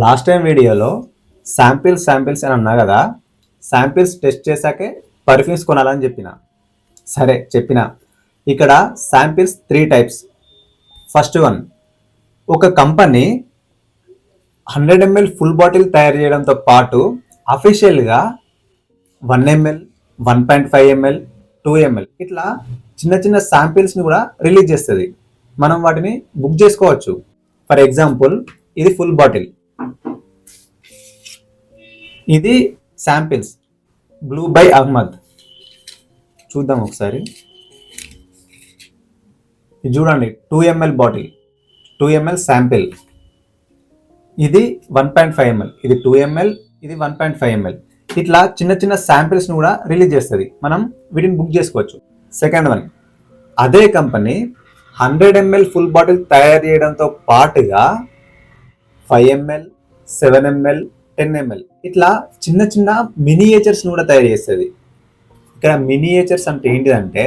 Last time వీడియోలో samples అని అన్నా కదా. శాంపిల్స్ టెస్ట్ చేశాకే పర్ఫ్యూమ్స్ కొనాలని చెప్పిన. సరే చెప్పిన. ఇక్కడ శాంపిల్స్ 3 టైప్స్. ఫస్ట్ వన్, ఒక కంపెనీ 100 ml ఫుల్ బాటిల్ తయారు చేయడంతో పాటు అఫీషియల్గా 1 ml, 1.5 ml, 2 ml ఇట్లా చిన్న చిన్న శాంపిల్స్ని కూడా రిలీజ్ చేస్తుంది. మనం వాటిని బుక్ చేసుకోవచ్చు. ఫర్ ఎగ్జాంపుల్, ఇది ఫుల్ బాటిల్, ఇది శాంపిల్స్ బ్లూ బై అహ్మద్. చూద్దాం ఒకసారి. ఇది చూడండి, 2 ml బాటిల్, 2 ml శాంపిల్. ఇది 1.5 ml, ఇది 2 ml, ఇది 1.5 ml. ఇట్లా చిన్న చిన్న శాంపిల్స్ని కూడా రిలీజ్ చేస్తుంది. మనం వీటిని బుక్ చేసుకోవచ్చు. సెకండ్ వన్, అదే కంపెనీ 100 ml ఫుల్ బాటిల్ తయారు చేయడంతో పాటుగా 5 ml, 7 ml, 10 ml ఇట్లా చిన్న చిన్న మినియేచర్స్ని కూడా తయారు చేస్తుంది. ఇక్కడ మినియేచర్స్ అంటే ఏంటిదంటే,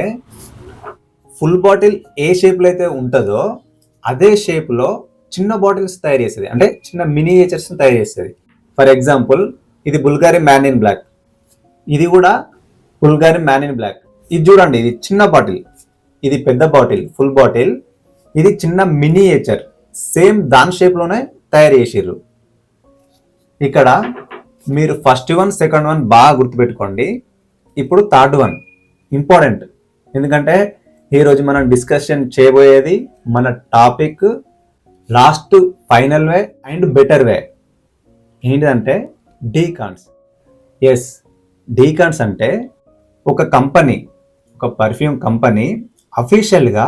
ఫుల్ బాటిల్ ఏ షేప్లో అయితే ఉంటుందో అదే షేప్లో చిన్న బాటిల్స్ తయారు చేస్తుంది. అంటే చిన్న మినియేచర్స్ని తయారు చేస్తుంది. ఫర్ ఎగ్జాంపుల్, ఇది బుల్గారీ మ్యాన్ ఇన్ బ్లాక్, ఇది కూడా బుల్గారీ మ్యాన్ ఇన్ బ్లాక్. ఇది చూడండి, ఇది చిన్న బాటిల్, ఇది పెద్ద బాటిల్ ఫుల్ బాటిల్, ఇది చిన్న మినియేచర్, సేమ్ దాని షేప్లోనే తయారు చేసిర్రు. ఇక్కడ మీరు ఫస్ట్ వన్, సెకండ్ వన్ బాగా గుర్తుపెట్టుకోండి. ఇప్పుడు థర్డ్ వన్ ఇంపార్టెంట్, ఎందుకంటే ఈరోజు మనం డిస్కషన్ చేయబోయేది మన topic last final way and better way ఏంటిదంటే డీకాన్స్. ఎస్, డీకాన్స్ అంటే ఒక కంపెనీ, ఒక పర్ఫ్యూమ్ కంపెనీ అఫీషియల్గా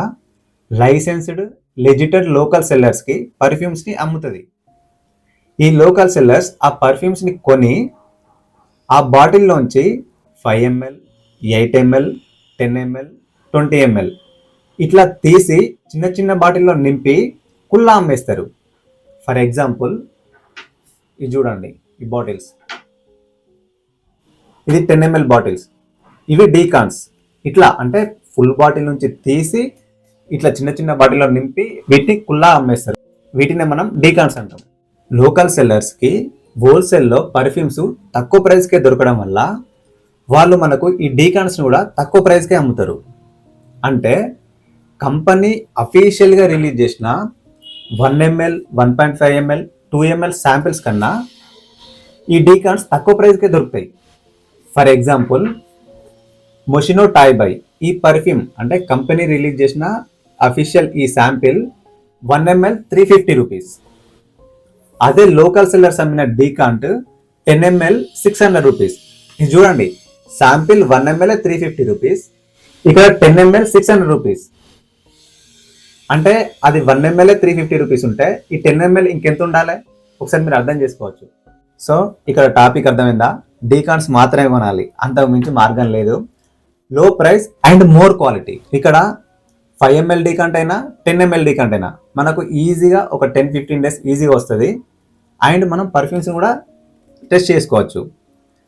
లైసెన్స్డ్ లెజిటెడ్ లోకల్ సెల్లర్స్కి పర్ఫ్యూమ్స్ని అమ్ముతుంది. ఈ లోకల్ సెల్లర్స్ ఆ పర్ఫ్యూమ్స్ని కొని ఆ బాటిల్లోంచి 5 ml, 8 ml, 10 ml, 20 ml ఇట్లా తీసి చిన్న చిన్న బాటిల్లో నింపి కుల్లా అమ్మేస్తారు. ఫర్ ఎగ్జాంపుల్, ఇది చూడండి, ఈ బాటిల్స్, ఇది 10 ml బాటిల్స్, ఇవి డీకాన్స్. ఇట్లా అంటే ఫుల్ బాటిల్ నుంచి తీసి ఇట్లా చిన్న చిన్న బాటిల్లో నింపి వీటిని కుల్లా అమ్మేస్తారు. వీటిని మనం డీకాన్స్ అంటాం. లోకల్ సెల్లర్స్కి హోల్సేల్లో పర్ఫ్యూమ్స్ తక్కువ ప్రైస్కే దొరకడం వల్ల వాళ్ళు మనకు ఈ డీకాన్స్ని కూడా తక్కువ ప్రైస్కే అమ్ముతారు. అంటే కంపెనీ అఫీషియల్గా రిలీజ్ చేసిన 1 ml, 1.5 ml, 2 ml శాంపిల్స్ కన్నా ఈ డీకాన్స్ తక్కువ ప్రైస్కే దొరుకుతాయి. ఫర్ ఎగ్జాంపుల్, మొషినో టాయ్ బై ఈ పర్ఫ్యూమ్ అంటే కంపెనీ రిలీజ్ చేసిన అఫీషియల్ ఈ శాంపిల్ 1 ml 350 రూపీస్. అదే లోకల్ సెల్లర్స్ అమ్మిన డీకాంట్ 10 ml 600 రూపీస్. ఇది చూడండి, శాంపిల్ 1 ml 350 రూపీస్, ఇక్కడ 10 ml 600 రూపీస్. అంటే అది 1 ml 350 రూపీస్ ఉంటే ఈ 10 ml ఇంకెంత ఉండాలి ఒకసారి మీరు అర్థం చేసుకోవచ్చు. సో ఇక్కడ టాపిక్ అర్థమైందా? డీకాన్స్ మాత్రమే కొనాలి, అంతకు మించి మార్గం లేదు. లో ప్రైస్ అండ్ మోర్ క్వాలిటీ. ఇక్కడ 5 ml డీకాంట్ అయినా 10 ml డీకాంట్ అయినా మనకు ఈజీగా ఒక 10-15 డేస్ ఈజీగా వస్తుంది. అండ్ మనం పర్ఫ్యూమ్స్ కూడా టెస్ట్ చేసుకోవచ్చు.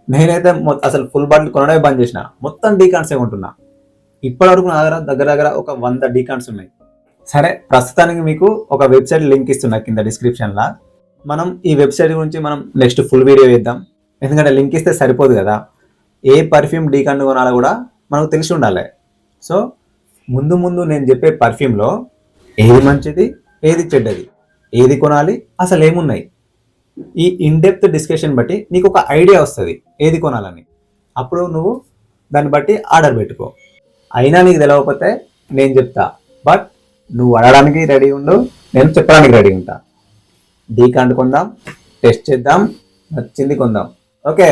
నేనైతే అసలు ఫుల్ బాటిల్ కొనడమే బంద్ చేసిన, మొత్తం డీకాన్సే కొంటున్నా. ఇప్పటివరకు నా దగ్గర ఒక 100 డీకాన్స్ ఉన్నాయి. సరే, ప్రస్తుతానికి మీకు ఒక వెబ్సైట్ లింక్ ఇస్తున్నా కింద డిస్క్రిప్షన్లో. మనం ఈ వెబ్సైట్ గురించి మనం నెక్స్ట్ ఫుల్ వీడియో వేద్దాం. ఎందుకంటే లింక్ ఇస్తే సరిపోదు కదా, ఏ పర్ఫ్యూమ్ డీకాంట్ కొనాలో కూడా మనకు తెలిసి ఉండాలి. సో ముందు నేను చెప్పే పర్ఫ్యూమ్లో ఏది మంచిది, ఏది చెడ్డది, ఏది కొనాలి, అసలు ఏమున్నాయి, ఈ ఇన్డెప్త్ డిస్కషన్ బట్టి నీకు ఒక ఐడియా వస్తుంది ఏది కొనాలని. అప్పుడు నువ్వు దాన్ని బట్టి ఆర్డర్ పెట్టుకో. అయినా నీకు తెలియకపోతే నేను చెప్తా, బట్ నువ్వు అడగడానికి రెడీ ఉండు, నేను చెప్పడానికి రెడీ ఉంటా. డీకాంట్ కొందాం, టెస్ట్ చేద్దాం, నచ్చింది కొందాం. ఓకే.